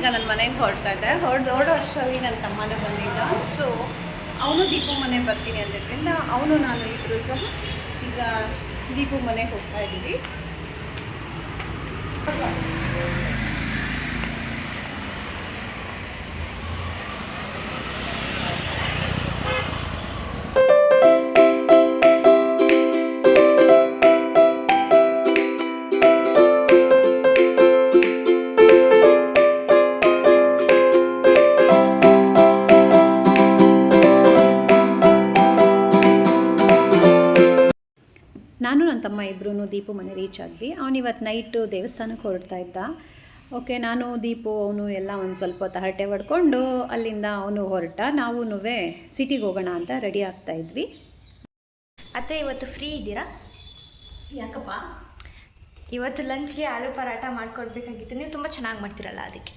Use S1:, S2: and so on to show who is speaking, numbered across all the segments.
S1: ಈಗ ನನ್ನ ಮನೆಯಿಂದ ಹೊರಡ್ತಾ ಇದ್ದೆ. ಹೊರಡೋ ಅಷ್ಟರಲ್ಲಿ ನನ್ನ ತಮ್ಮನೂ ಬಂದಿದ್ದ. ಸೊ ಅವನು ದೀಪು ಮನೆಗೆ ಬರ್ತೀನಿ ಅಂದಿದ್ದರಿಂದ ಅವನು ನಾನು ಇಬ್ಬರು ಸಹ ಈಗ ದೀಪು ಮನೆಗೆ ಹೋಗ್ತಾ ಇದ್ದೀವಿ. ನಾನು ನನ್ನ ತಮ್ಮ ಇಬ್ಬರೂ ದೀಪು ಮನೆ ರೀಚ್ ಆದ್ವಿ. ಅವನು ಇವತ್ತು ನೈಟು ದೇವಸ್ಥಾನಕ್ಕೆ ಹೊರಡ್ತಾ ಇದ್ದ. ಓಕೆ, ನಾನು ದೀಪು ಅವನು ಎಲ್ಲ ಒಂದು ಸ್ವಲ್ಪ ಹೊತ್ತು ಹರಟೆ ಹೊಡ್ಕೊಂಡು ಅಲ್ಲಿಂದ ಅವನು ಹೊರಟ. ನಾವೂ ಸಿಟಿಗೆ ಹೋಗೋಣ ಅಂತ ರೆಡಿ ಆಗ್ತಾ ಇದ್ವಿ.
S2: ಅತ್ತೆ, ಇವತ್ತು ಫ್ರೀ ಇದ್ದೀರಾ?
S1: ಯಾಕಪ್ಪ?
S2: ಇವತ್ತು ಲಂಚ್ಗೆ ಆಲೂ ಪರಾಟ ಮಾಡಿಕೊಡ್ಬೇಕಾಗಿತ್ತು. ನೀವು ತುಂಬ ಚೆನ್ನಾಗಿ ಮಾಡ್ತೀರಲ್ಲ, ಅದಕ್ಕೆ.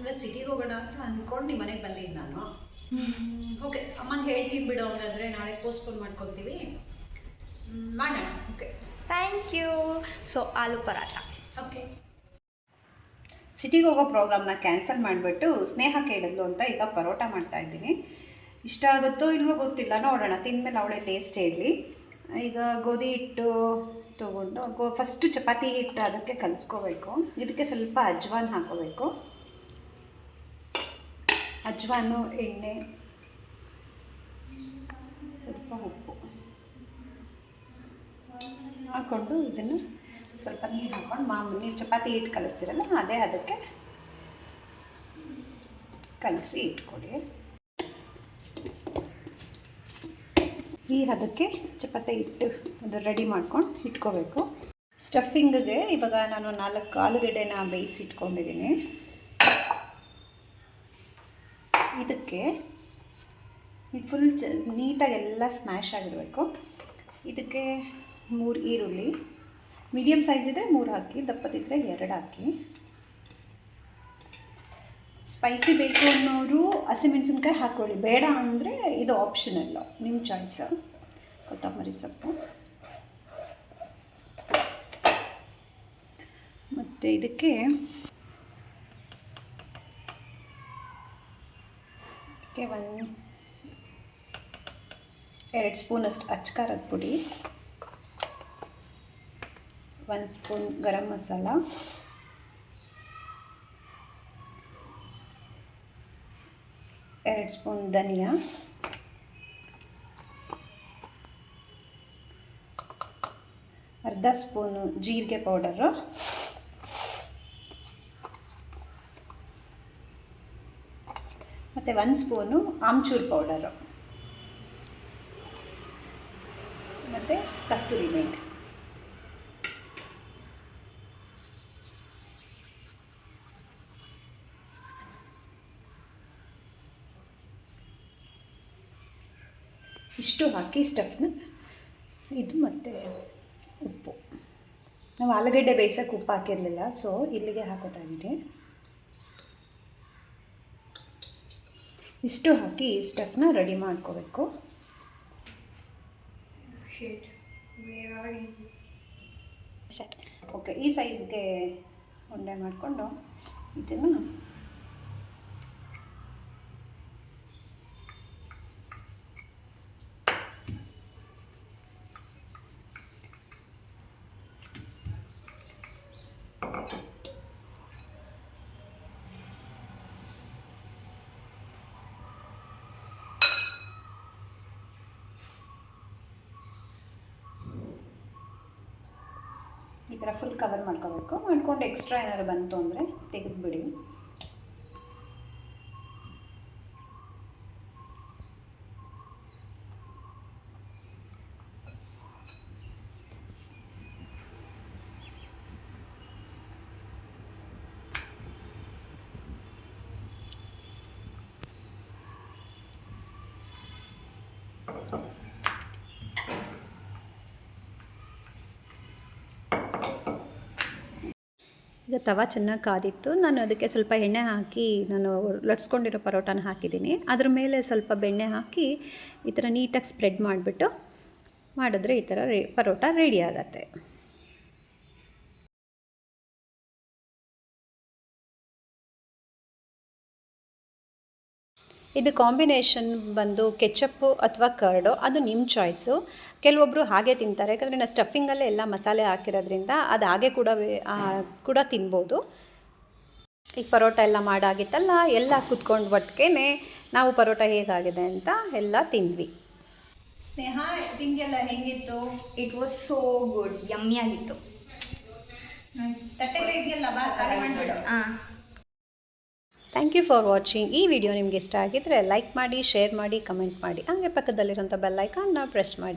S1: ಇವತ್ತು ಸಿಟಿಗೆ ಹೋಗೋಣ ಅಂತ ಅಂದ್ಕೊಂಡು ನಿಮ್ಮ ಮನೆಗೆ ಬಂದಿದ್ದು ನಾನು. ಓಕೆ, ಅಮ್ಮಂಗೆ ಹೇಳ್ತೀನಿ ಬಿಡು. ಹಂಗಂದರೆ ನಾಳೆ ಪೋಸ್ಟ್ಪೋನ್ ಮಾಡ್ಕೊತೀವಿ, ಮಾಡೋಣ. Okay,
S2: thank you. So aloo paratha.
S1: Okay. ಸಿಟಿಗೆ ಹೋಗೋ ಪ್ರೋಗ್ರಾಮ್ನ ಕ್ಯಾನ್ಸಲ್ ಮಾಡಿಬಿಟ್ಟು ಸ್ನೇಹ ಕೇಳಿದ್ಲು ಅಂತ ಈಗ ಪರೋಟ ಮಾಡ್ತಾಯಿದ್ದೀನಿ. ಇಷ್ಟ ಆಗುತ್ತೋ ಇಲ್ವೋ ಗೊತ್ತಿಲ್ಲ, ನೋಡೋಣ. ತಿಂದಮೇಲೆ ಅವಳೇ ಟೇಸ್ಟ್ ಹೇಳಲಿ. ಈಗ ಗೋಧಿ ಹಿಟ್ಟು ತೊಗೊಂಡು ಫಸ್ಟು ಚಪಾತಿ ಹಿಟ್ಟು ಅದಕ್ಕೆ ಕಲಿಸ್ಕೋಬೇಕು. ಇದಕ್ಕೆ ಸ್ವಲ್ಪ ಅಜ್ವಾನ್ ಹಾಕೋಬೇಕು. ಅಜ್ವಾನು, ಎಣ್ಣೆ, ಸ್ವಲ್ಪ ಉಪ್ಪು ಹಾಕ್ಕೊಂಡು ಇದನ್ನು ಸ್ವಲ್ಪ ನೀರು ಹಾಕ್ಕೊಂಡು ಮಾಮೂಲಿ ಚಪಾತಿ ಹಿಟ್ಟು ಕಲಿಸ್ತೀರಲ್ಲ ಅದೇ ಅದಕ್ಕೆ ಕಲಸಿ ಇಟ್ಕೊಡಿ. ಈ ಅದಕ್ಕೆ ಚಪಾತಿ ಹಿಟ್ಟು ಅದು ರೆಡಿ ಮಾಡ್ಕೊಂಡು ಇಟ್ಕೋಬೇಕು. ಸ್ಟಫಿಂಗಿಗೆ ಇವಾಗ ನಾನು 4 ಆಲೂಗಡ್ಡೆನ ಬೇಯಿಸಿ ಇಟ್ಕೊಂಡಿದ್ದೀನಿ. ಇದಕ್ಕೆ ಫುಲ್ ನೀಟಾಗಿ ಎಲ್ಲ ಸ್ಮ್ಯಾಶ್ ಆಗಿರಬೇಕು. ಇದಕ್ಕೆ 3 ಈರುಳ್ಳಿ, ಮೀಡಿಯಮ್ ಸೈಜ್ ಇದ್ದರೆ 3 ಹಾಕಿ, ದಪ್ಪದಿದ್ದರೆ 2 ಹಾಕಿ. ಸ್ಪೈಸಿ ಬೇಕು ಅನ್ನೋರು ಹಸಿಮೆಣಸಿನ್ಕಾಯಿ ಹಾಕ್ಕೊಳ್ಳಿ, ಬೇಡ ಅಂದರೆ ಇದು ಆಪ್ಷನಲ್ಲು, ನಿಮ್ಮ ಚಾಯ್ಸ್. ಕೊತ್ತಂಬರಿ ಸೊಪ್ಪು ಮತ್ತು ಇದಕ್ಕೆ ಒಂದು 2 ಸ್ಪೂನಷ್ಟು ಅಚ್ಕಾರದ ಪುಡಿ, 1 ಸ್ಪೂನ್ ಗರಂ ಮಸಾಲ, 2 ಸ್ಪೂನ್ ಧನಿಯಾ, ಅರ್ಧ ಸ್ಪೂನು ಜೀರಿಗೆ ಪೌಡರು, ಮತ್ತು 1 ಸ್ಪೂನು ಆಮ್ಚೂರ್ ಪೌಡರು, ಮತ್ತು ಕಸ್ತೂರಿ ಮೆಂತೆ. ಇಷ್ಟು ಹಾಕಿ ಸ್ಟಫ್ನ ಇದು ಮತ್ತು ಉಪ್ಪು. ನಾವು ಆಲೂಗಡ್ಡೆ ಬೇಯಿಸೋಕೆ ಉಪ್ಪು ಹಾಕಿರಲಿಲ್ಲ, ಸೊ ಇಲ್ಲಿಗೆ ಹಾಕೋತಾ ಇದ್ದೀನಿ. ಇಷ್ಟು ಹಾಕಿ ಸ್ಟಫ್ನ ರೆಡಿ ಮಾಡ್ಕೋಬೇಕು. ಓಕೆ, ಈ ಸೈಜ್ಗೆ ಉಂಡೆ ಮಾಡಿಕೊಂಡು ಇದನ್ನು ಈ ಥರ ಫುಲ್ ಕವರ್ ಮಾಡ್ಕೋಬೇಕು. ಮಾಡ್ಕೊಂಡು ಎಕ್ಸ್ಟ್ರಾ ಏನಾದ್ರು ಬಂತು ಅಂದರೆ ತೆಗೆದುಬಿಡಿ. ಈಗ ತವ ಚೆನ್ನಾಗಿ ಕಾದಿತ್ತು. ನಾನು ಅದಕ್ಕೆ ಸ್ವಲ್ಪ ಎಣ್ಣೆ ಹಾಕಿ ನಾನು ಲಟ್ಸ್ಕೊಂಡಿರೋ ಪರೋಟಾನ ಹಾಕಿದ್ದೀನಿ. ಅದ್ರ ಮೇಲೆ ಸ್ವಲ್ಪ ಬೆಣ್ಣೆ ಹಾಕಿ ಈ ಥರ ನೀಟಾಗಿ ಸ್ಪ್ರೆಡ್ ಮಾಡಿಬಿಟ್ಟು ಮಾಡಿದ್ರೆ ಈ ಥರ ಪರೋಟ ರೆಡಿ ಆಗುತ್ತೆ. ಇದು ಕಾಂಬಿನೇಷನ್ ಬಂದು ಕೆಚಪ್ಪು ಅಥವಾ ಕರ್ಡು, ಅದು ನಿಮ್ಮ ಚಾಯ್ಸು. ಕೆಲವೊಬ್ಬರು ಹಾಗೆ ತಿಂತಾರೆ, ಯಾಕಂದರೆ ನಾನು ಸ್ಟಫಿಂಗಲ್ಲೇ ಎಲ್ಲ ಮಸಾಲೆ ಹಾಕಿರೋದ್ರಿಂದ ಅದು ಹಾಗೆ ಕೂಡ ತಿನ್ಬೋದು. ಈಗ ಪರೋಟ ಎಲ್ಲ ಮಾಡಾಗಿತ್ತಲ್ಲ, ಎಲ್ಲ ಕುತ್ಕೊಂಡು ಒಟ್ಟಿಗೆ ನಾವು ಪರೋಟ ಹೇಗಾಗಿದೆ ಅಂತ ಎಲ್ಲ ತಿಂದ್ವಿ. ಸ್ನೇಹ ತಿಂಡಿಯೆಲ್ಲ ಹೆಂಗಿತ್ತು?
S2: It was so good, yummy ಆಗಿತ್ತು.
S1: ತಟ್ಟೆಲ್ಲ ಇದೆಯಲ್ಲ, ಬಾ ಖಾಲಿ ಮಾಡಿಬಿಡು.
S2: ಹಾಂ,
S1: ಥ್ಯಾಂಕ್ ಯು ಫಾರ್ ವಾಚಿಂಗ್. ಈ ವಿಡಿಯೋ ನಿಮ್ಗೆ ಇಷ್ಟ ಆಗಿದ್ದರೆ ಲೈಕ್ ಮಾಡಿ, ಶೇರ್ ಮಾಡಿ, ಕಮೆಂಟ್ ಮಾಡಿ, ಹಾಗೆ ಪಕ್ಕದಲ್ಲಿರೋಂಥ ಬೆಲ್ ಐಕಾನ್ನ ಪ್ರೆಸ್ ಮಾಡಿ.